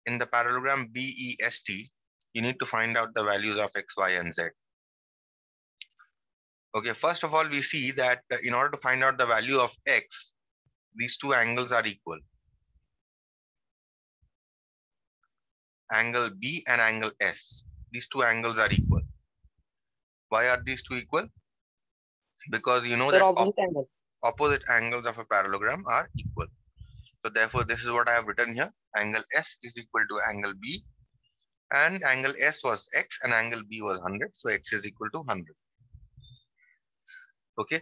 in the parallelogram BEST, you need to find out the values of x, y, and z. Okay, first of all, we see that in order to find out the value of x, these two angles are equal. Angle B and angle S. These two angles are equal. Why are these two equal? Because you know Sir, that opposite angles of a parallelogram are equal. So therefore, this is what I have written here. Angle S is equal to angle B, and angle S was x and angle B was 100. So x is equal to 100. Okay.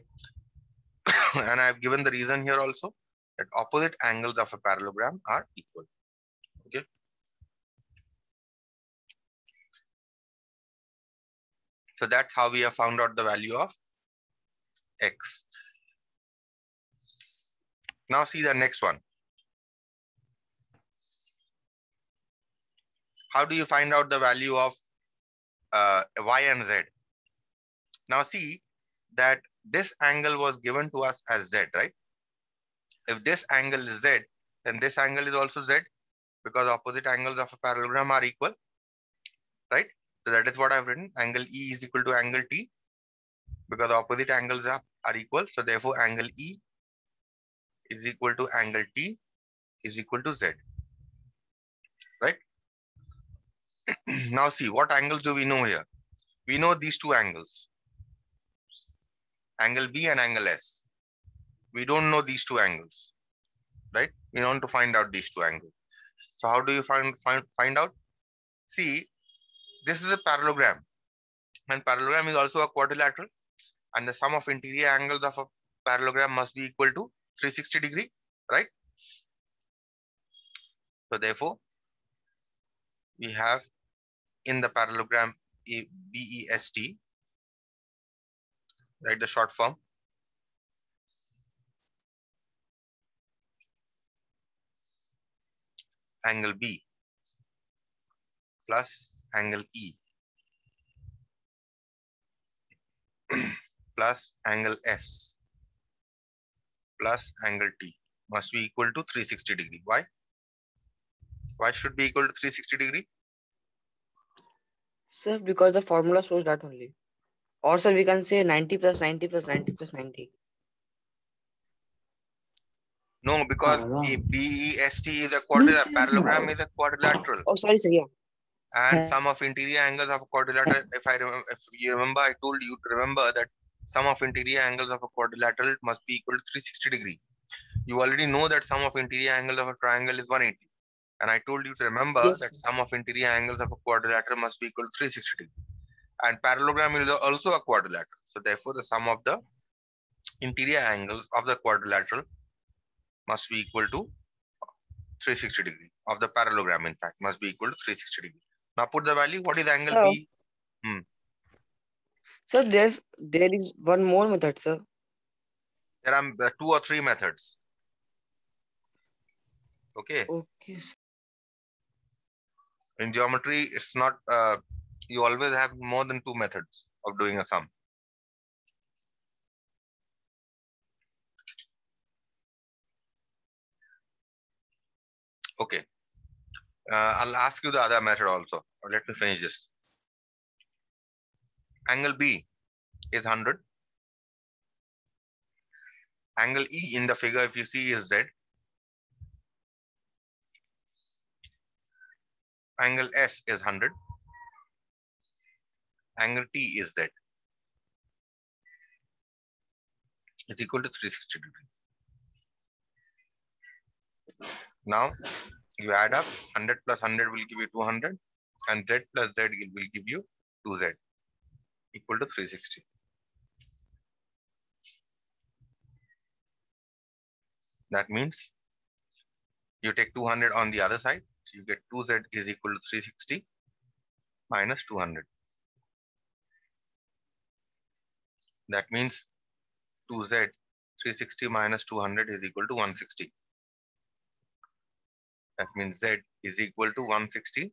And I have given the reason here also, that opposite angles of a parallelogram are equal. Okay. So that's how we have found out the value of x. Now see the next one. How do you find out the value of y and z? Now see that this angle was given to us as z, right? If this angle is z, then this angle is also z, because opposite angles of a parallelogram are equal, right? So that is what I've written. Angle E is equal to angle T, because opposite angles are equal. So therefore, angle E is equal to angle T is equal to z, right? Now see, what angles do we know here? We know these two angles, angle B and angle S. We don't know these two angles, right? We want to find out these two angles. So how do you find out? See, this is a parallelogram, and parallelogram is also a quadrilateral, and the sum of interior angles of a parallelogram must be equal to 360 degree, right? So therefore, we have in the parallelogram BEST, right, the short form, angle B plus angle E plus angle S plus angle T must be equal to 360 degree. Why? Why should be equal to 360 degree? Sir, because the formula shows that only. Or sir, we can say 90 plus 90 plus 90 plus 90. No, because a BEST is a quadrilateral. Parallelogram is a quadrilateral. Oh, sorry, sir. Yeah. And sum of interior angles of a quadrilateral. If you remember, I told you to remember that sum of interior angles of a quadrilateral must be equal to 360 degree. You already know that sum of interior angles of a triangle is 180. And I told you to remember Yes, that sir. sum of interior angles of a quadrilateral must be equal to 360 degree. And parallelogram is also a quadrilateral. So therefore, the sum of the interior angles of the quadrilateral must be equal to 360 degree. Of the parallelogram, in fact, must be equal to 360 degree. Now put the value. What is angle Sir, B? sir, there is one more method, sir. There are 2 or 3 methods. Okay. Okay, sir. In geometry, it's not, you always have more than 2 methods of doing a sum. Okay. I'll ask you the other method also. Let me finish this. Angle B is 100. Angle E in the figure, if you see, is Z. Angle S is 100. Angle T is Z. It's equal to 360 degree. Now, you add up, 100 plus 100 will give you 200, and Z plus Z will give you 2Z, equal to 360. That means you take 200 on the other side, so you get 2Z is equal to 360 minus 200. That means 2Z, 360 minus 200 is equal to 160. That means Z is equal to 160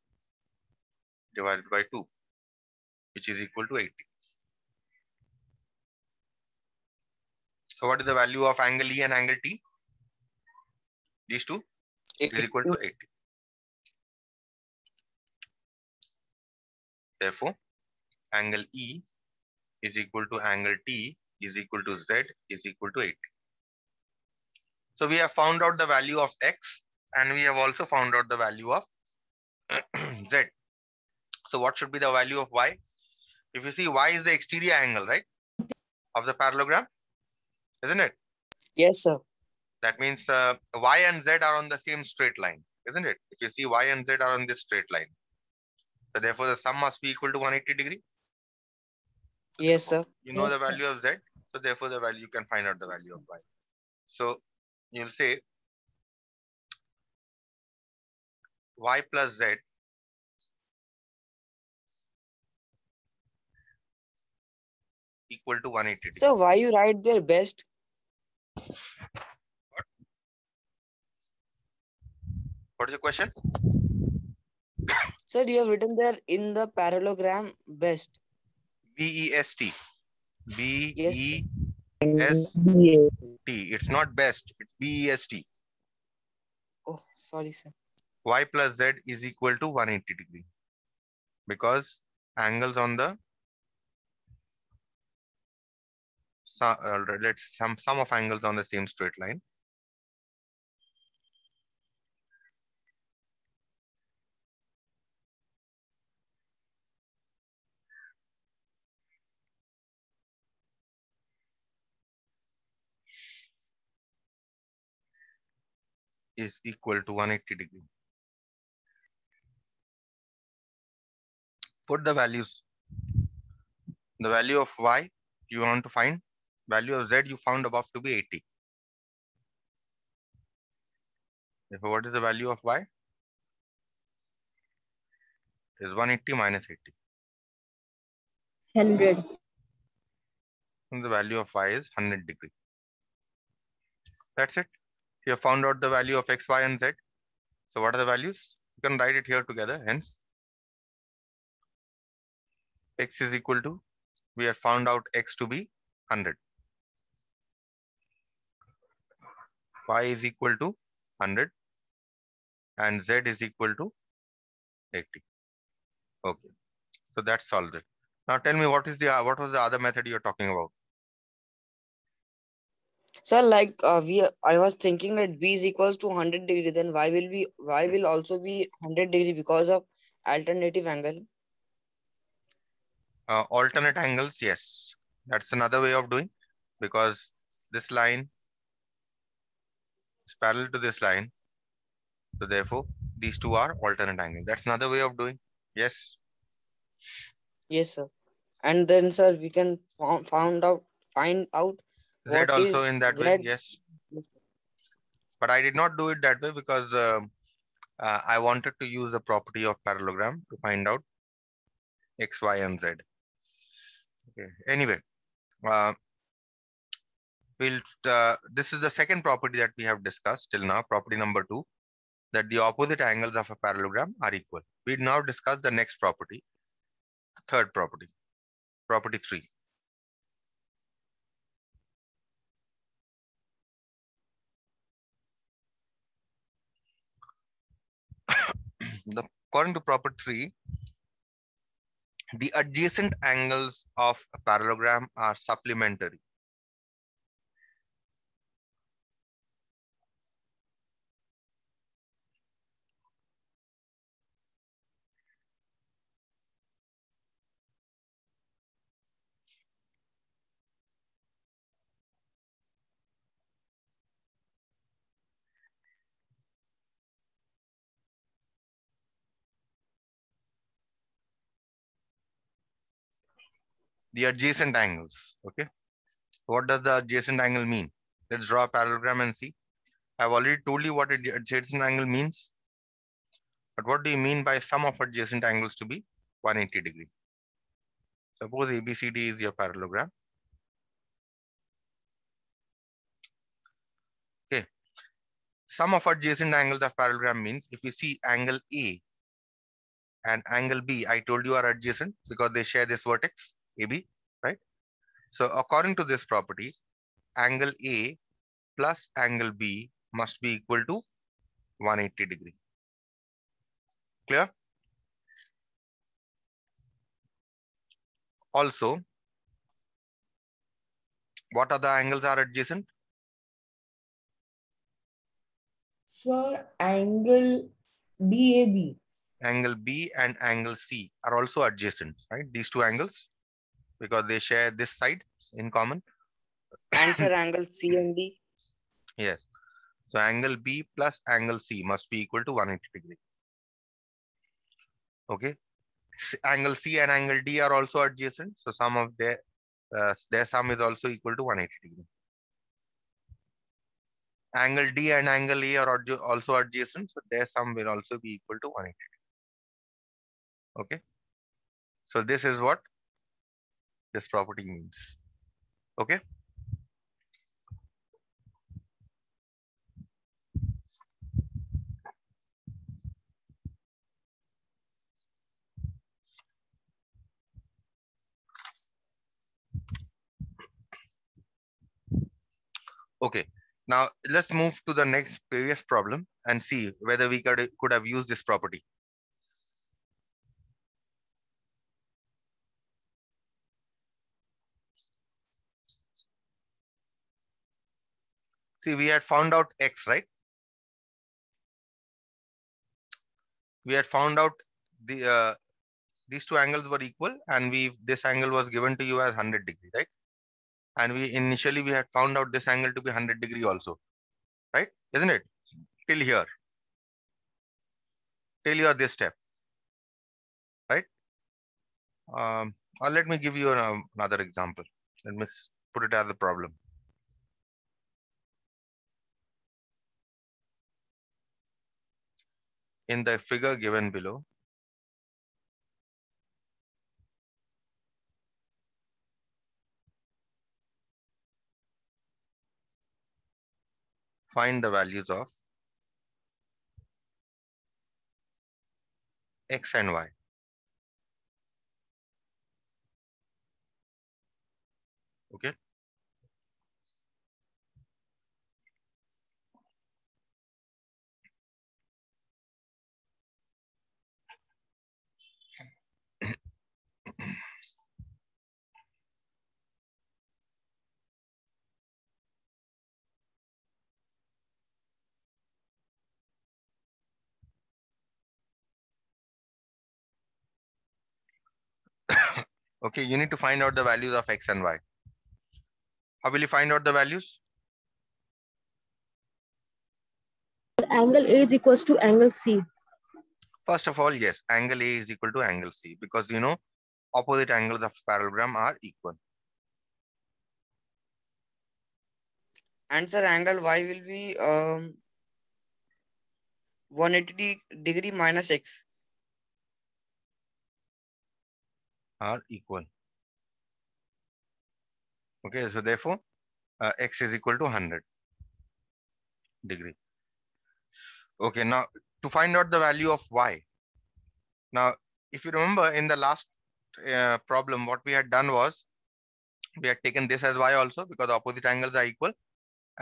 divided by 2, which is equal to 80. So what is the value of angle E and angle T? These two is equal to 80. Therefore, angle E is equal to angle T is equal to Z is equal to 80. So we have found out the value of X and we have also found out the value of Z. So what should be the value of Y? If you see, Y is the exterior angle, right, of the parallelogram, isn't it? Yes, sir. That means Y and Z are on the same straight line, isn't it? If you see, Y and Z are on this straight line. So therefore, the sum must be equal to 180 degree. Yes, sir. You know the value of Z. So therefore, the value, you can find out the value of Y. So you'll say Y plus Z equal to 180 degree. So why you write there best? What is your question? Sir, you have written there in the parallelogram best. BEST. Yes, sir. BEST. It's not best. It's BEST. Oh, sorry, sir. Y plus Z is equal to 180 degree. Because angles on the let's sum of angles on the same straight line is equal to 180 degree. Put the values. The value of Y you want to find. Value of Z you found above to be 80. Therefore, what is the value of Y? It is 180 minus 80. 100. And the value of Y is 100 degree. That's it. You have found out the value of X, Y, and Z. So what are the values? You can write it here together. Hence, X is equal to, we have found out X to be 100. Y is equal to 100 and Z is equal to 80. Okay. So that solves it. Now tell me what was the other method you're talking about? Sir, like I was thinking that B is equals to 100 degree, then Y will also be 100 degree because of alternative angle. Alternate angles, yes. That's another way of doing, because this line is parallel to this line. So therefore, these two are alternate angles. That's another way of doing. Yes. Yes, sir. And then, sir, we can find out Z what also is in that way, Z. yes. But I did not do it that way because I wanted to use the property of parallelogram to find out X, Y, and Z. Okay. Anyway, this is the second property that we have discussed till now, property number 2, that the opposite angles of a parallelogram are equal. We now discuss the next property, the third property, property 3. According to property 3, the adjacent angles of a parallelogram are supplementary. The adjacent angles, okay? What does the adjacent angle mean? Let's draw a parallelogram and see. I've already told you what adjacent angle means. But what do you mean by sum of adjacent angles to be 180 degree? Suppose ABCD is your parallelogram. Okay. Sum of adjacent angles of parallelogram means if you see angle A and angle B, I told you are adjacent because they share this vertex, AB, right? So according to this property, angle A plus angle B must be equal to 180 degree. Clear? Also, what other angles are adjacent? Sir, angle DAB. Angle B and angle C are also adjacent, right? These two angles, because they share this side in common. And sir, angle C and D. Yes. So angle B plus angle C must be equal to 180 degree. Okay. Angle C and angle D are also adjacent. So sum of their sum is also equal to 180 degree. Angle D and angle A are also adjacent. So their sum will also be equal to 180 degree. Okay. So this is what this property means. Okay. Okay. Now let's move to the next previous problem and see whether we could have used this property. See, we had found out x, right? We had found out these two angles were equal, and this angle was given to you as 100 degree, right? And we had found out this angle to be 100 degree also, right? Isn't it? Till here, this step, right? Or let me give you another example. Let me put it as a problem. In the figure given below, find the values of x and y. Okay. Okay, you need to find out the values of x and y. How will you find out the values? Angle A is equals to angle C. First of all, yes, angle A is equal to angle C, because opposite angles of parallelogram are equal. And sir, angle Y will be 180 degree minus x. Are equal. Okay, so therefore, x is equal to 100 degree. Okay, now to find out the value of y. Now, if you remember in the last problem, what we had done was we had taken this as y also, because opposite angles are equal.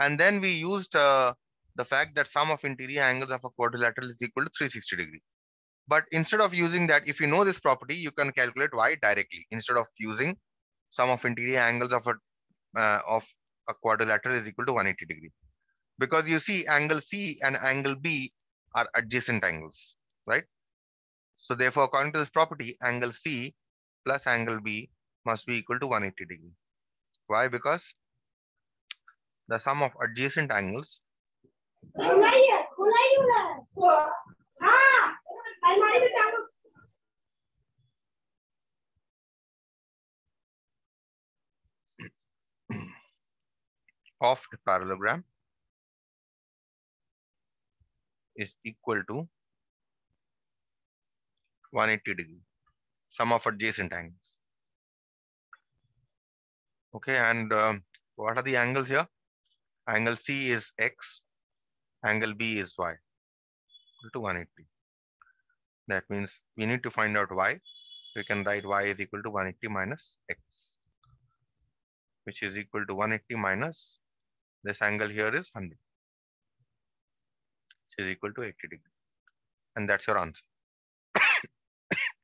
And then we used the fact that sum of interior angles of a quadrilateral is equal to 360 degree. But instead of using that, if you know this property, you can calculate y directly instead of using sum of interior angles of a quadrilateral is equal to 180 degree. Because you see, angle C and angle B are adjacent angles, right? So therefore, according to this property, angle C plus angle B must be equal to 180 degree. Why? Because the sum of adjacent angles of a parallelogram is equal to 180 degree, sum of adjacent angles. Okay, and what are the angles here? Angle C is x, angle B is y, equal to 180. That means we need to find out y. We can write y is equal to 180 minus x, which is equal to 180 minus this angle here is 100, which is equal to 80 degree. And that's your answer.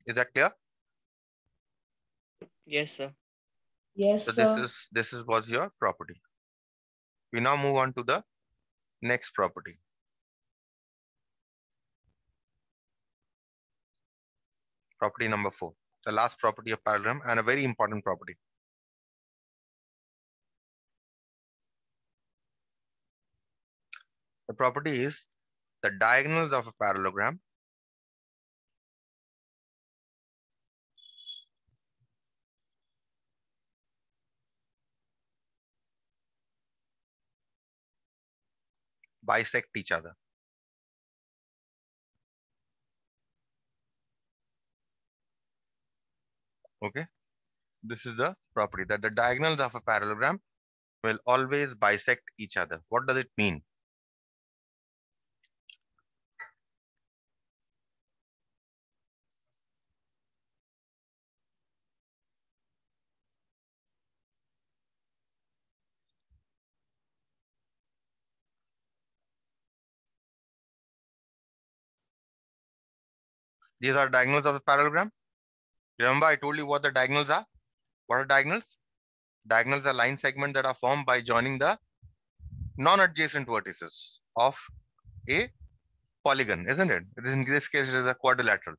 Is that clear? Yes, sir. Yes, So sir. this is was your property. We now move on to the next property. Property number 4, the last property of parallelogram and a very important property. The property is the diagonals of a parallelogram bisect each other. Okay, this is the property that the diagonals of a parallelogram will always bisect each other. What does it mean? These are diagonals of the parallelogram. Remember, I told you what the diagonals are. What are diagonals? Diagonals are line segments that are formed by joining the non-adjacent vertices of a polygon, isn't it? In this case, it is a quadrilateral.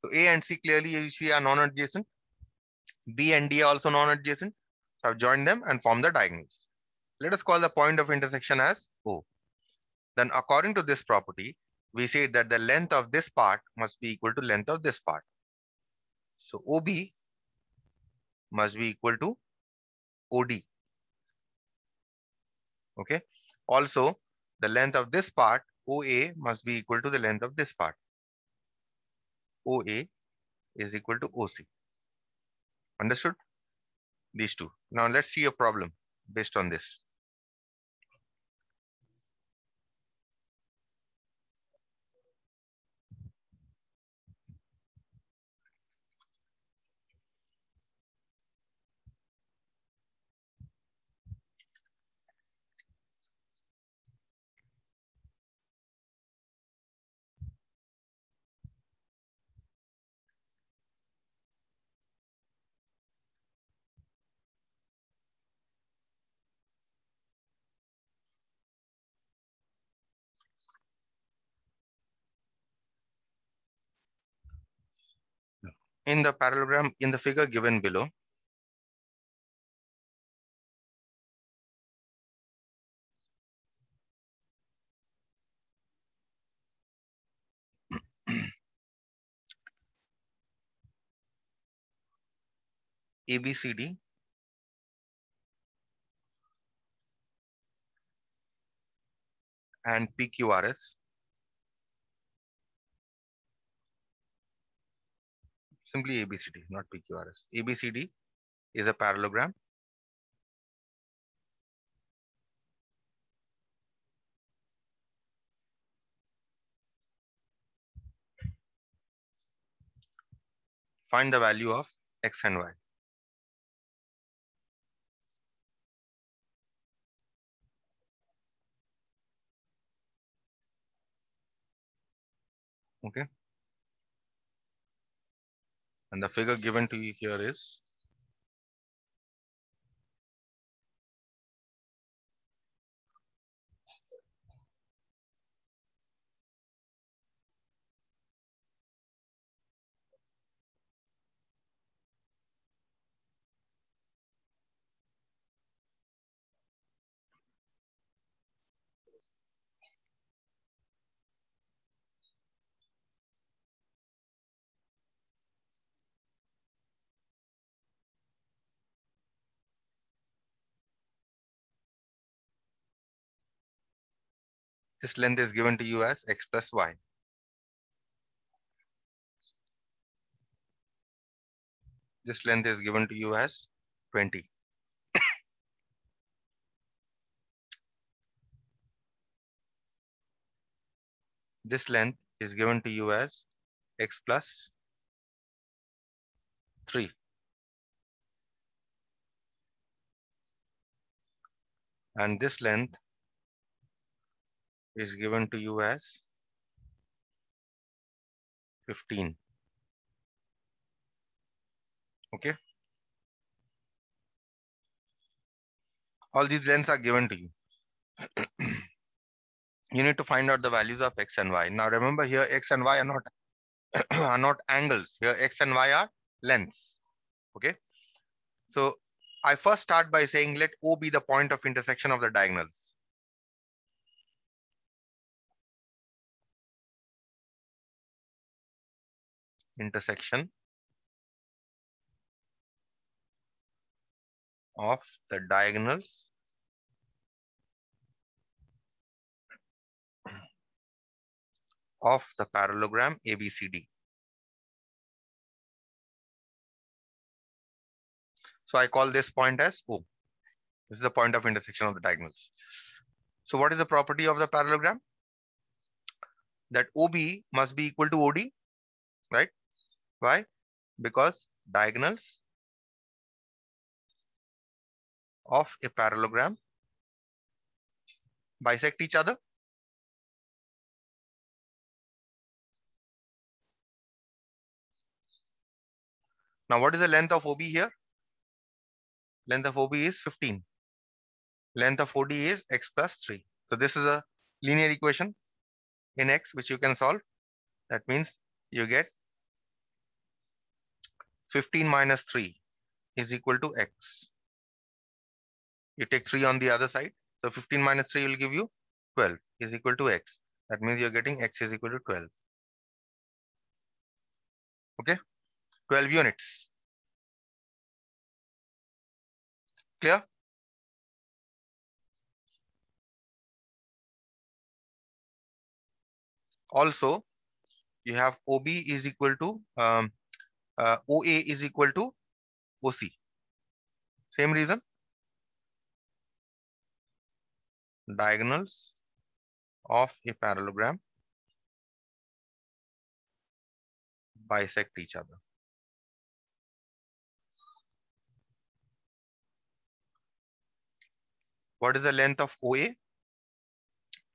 So A and C clearly you see are non-adjacent. B and D are also non-adjacent. So I've joined them and formed the diagonals. Let us call the point of intersection as O. Then according to this property, we say that the length of this part must be equal to length of this part. So OB must be equal to OD. Okay. Also, the length of this part, OA, must be equal to the length of this part. OA is equal to OC. Understood? These two. Now let's see a problem based on this. In the parallelogram, in the figure given below, ABCD and PQRS, simply ABCD, not PQRS. ABCD is a parallelogram. Find the value of X and Y. Okay. And the figure given to you here is this length is given to you as X plus Y. This length is given to you as 20. This length is given to you as X plus 3. And this length is given to you as 15. Okay. All these lengths are given to you. You need to find out the values of x and y. Now remember here, x and y are not are not angles. Here x and y are lengths. Okay. So I first start by saying let O be the point of intersection of the diagonals. Intersection of the diagonals of the parallelogram ABCD. So I call this point as O. This is the point of intersection of the diagonals. So what is the property of the parallelogram? That OB must be equal to OD, right? Why? Because diagonals of a parallelogram bisect each other. Now what is the length of OB here? Length of OB is 15. Length of OD is x plus 3. So this is a linear equation in x which you can solve. That means you get 15 minus 3 is equal to x. You take 3 on the other side. So 15 minus 3 will give you 12 is equal to x. That means you're getting x is equal to 12. Okay, 12 units. Clear? Also, you have OB is equal to OA is equal to OC. Same reason. Diagonals of a parallelogram bisect each other. What is the length of OA?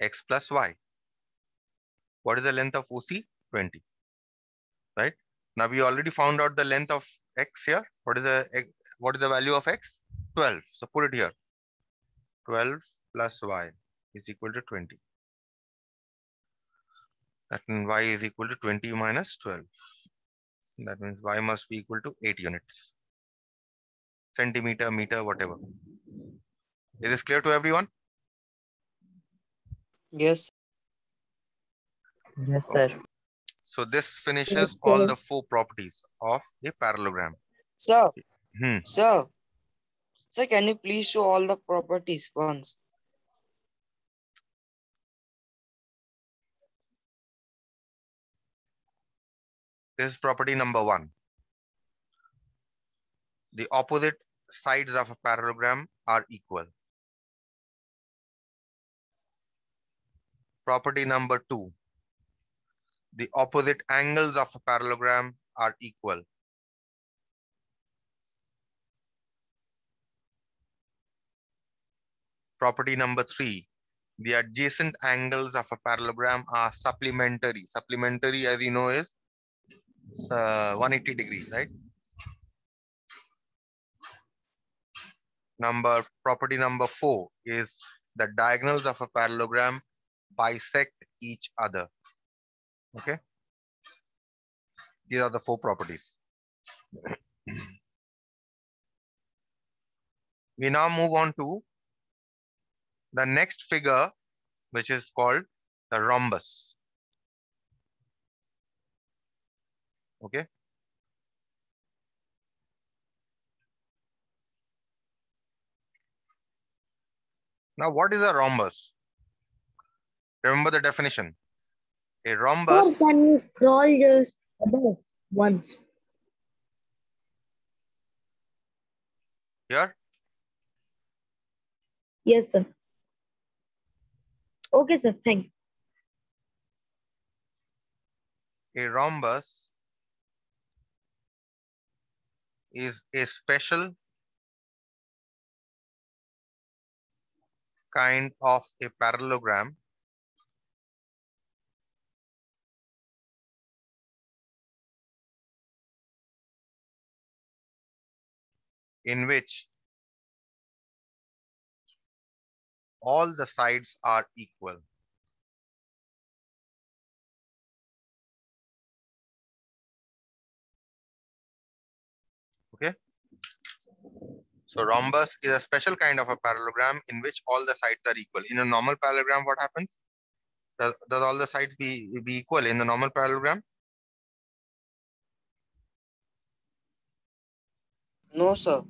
X plus y. What is the length of OC? 20. Right? Now we already found out the length of x here. What is the value of x? 12. So put it here. 12 plus y is equal to 20. That means y is equal to 20 minus 12. That means y must be equal to 8 units. Centimeter, meter, whatever. Is this clear to everyone? Yes. Yes, sir. So this finishes Yes, all sir. the 4 properties of a parallelogram. Sir, Hmm. sir, can you please show all the properties once? This is property number 1. The opposite sides of a parallelogram are equal. Property number 2. The opposite angles of a parallelogram are equal. Property number 3. The adjacent angles of a parallelogram are supplementary. Supplementary, as you know, is 180 degrees, right? Property number 4 is the diagonals of a parallelogram bisect each other. Okay. These are the 4 properties. We now move on to the next figure, which is called the rhombus. Okay. Now, what is a rhombus? Remember the definition. A Sir, rhombus. can you scroll just above once? Here. Yes, sir. Okay, sir. Thank you. A rhombus is a special kind of a parallelogram in which all the sides are equal. Okay. So rhombus is a special kind of a parallelogram in which all the sides are equal. In a normal parallelogram, what happens? Does all the sides be equal in the normal parallelogram? No, sir.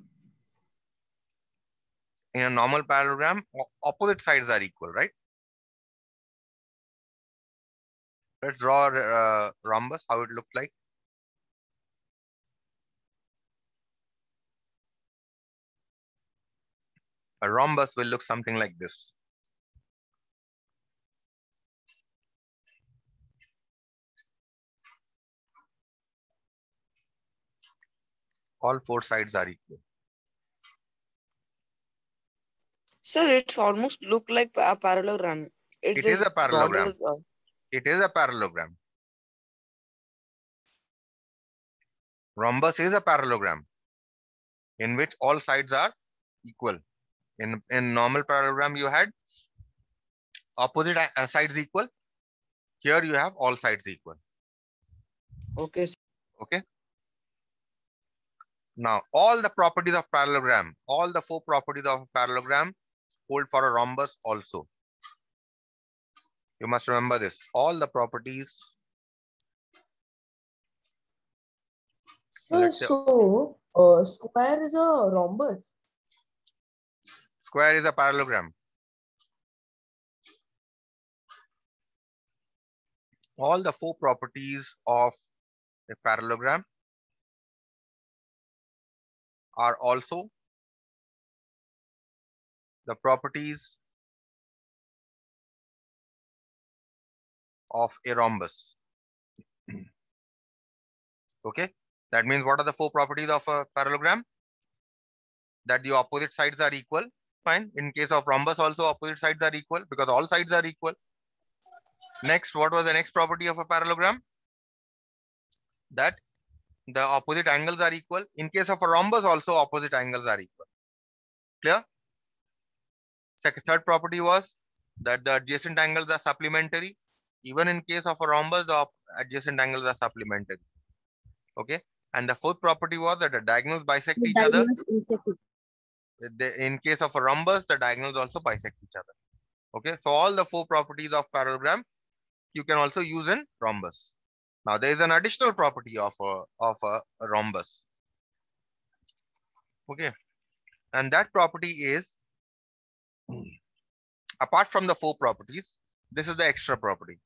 In a normal parallelogram, opposite sides are equal, right? Let's draw a rhombus, how it looks like. A rhombus will look something like this. All four sides are equal. Sir, it's almost look like a parallelogram. It's It is just a parallelogram. border. It is a parallelogram. Rhombus is a parallelogram in which all sides are equal. In normal parallelogram, you had opposite sides equal. Here you have all sides equal. Okay, sir. Okay. Now, all the properties of parallelogram, all the four properties of a parallelogram hold for a rhombus also. You must remember this. All the properties. Let's say Square is a rhombus. square is a parallelogram. All the four properties of a parallelogram are also the properties of a rhombus. Okay, that means what are the four properties of a parallelogram? That the opposite sides are equal. Fine. In case of rhombus also opposite sides are equal because all sides are equal. Next, what was the next property of a parallelogram? That the opposite angles are equal. In case of a rhombus also opposite angles are equal. Clear? Third property was that the adjacent angles are supplementary. Even in case of a rhombus, the adjacent angles are supplementary. Okay. And the fourth property was that the diagonals bisect The each other. diagonals intersect. In case of a rhombus, the diagonals also bisect each other. Okay. So all the four properties of parallelogram you can also use in rhombus. Now there is an additional property of a rhombus. Okay. And that property is, apart from the four properties, this is the extra property.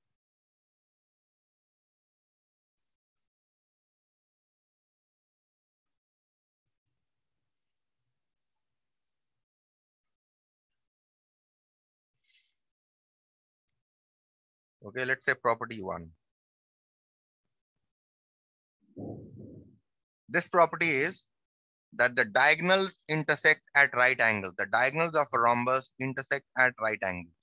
Okay, let's say property 1. This property is that the diagonals intersect at right angles. The diagonals of a rhombus intersect at right angles.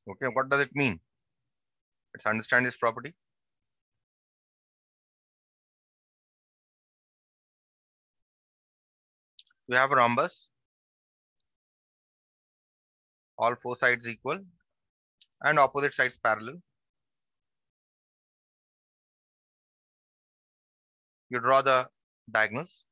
Okay, what does it mean? Let's understand this property. We have a rhombus, all four sides equal and opposite sides parallel. You draw the diagonals.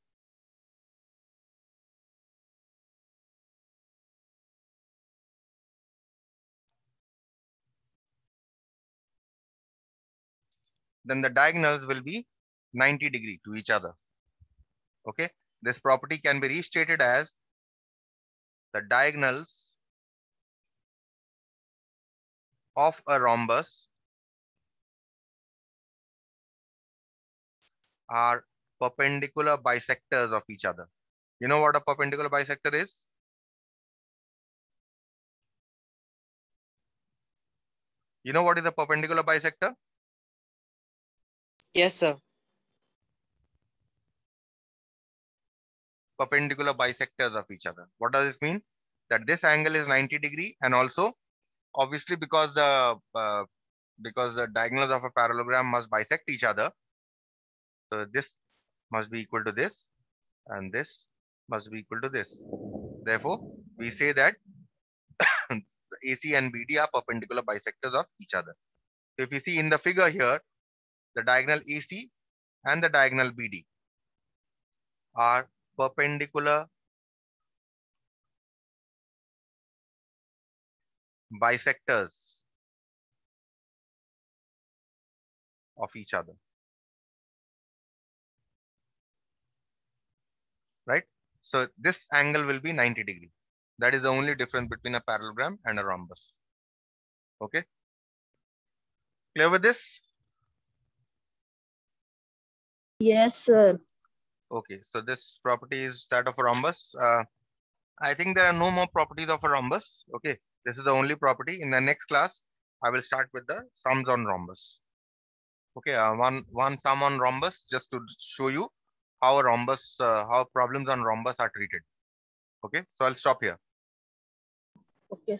Then the diagonals will be 90 degree to each other. Okay, this property can be restated as the diagonals of a rhombus are perpendicular bisectors of each other. You know what a perpendicular bisector is? You know what is a perpendicular bisector? Yes, sir. perpendicular bisectors of each other. What does it mean? That this angle is 90 degree, and also obviously because the diagonals of a parallelogram must bisect each other. So this must be equal to this, and this must be equal to this. Therefore, we say that AC and BD are perpendicular bisectors of each other. So if you see in the figure here, the diagonal AC and the diagonal BD are perpendicular bisectors of each other, right? So this angle will be 90 degree. That is the only difference between a parallelogram and a rhombus. Okay. Clear with this? Yes, sir. Okay. So this property is that of a rhombus. I think there are no more properties of a rhombus. Okay. This is the only property. In the next class, I will start with the sums on rhombus. Okay. One sum on rhombus just to show you how a rhombus, how problems on rhombus are treated. Okay. So I'll stop here. Okay.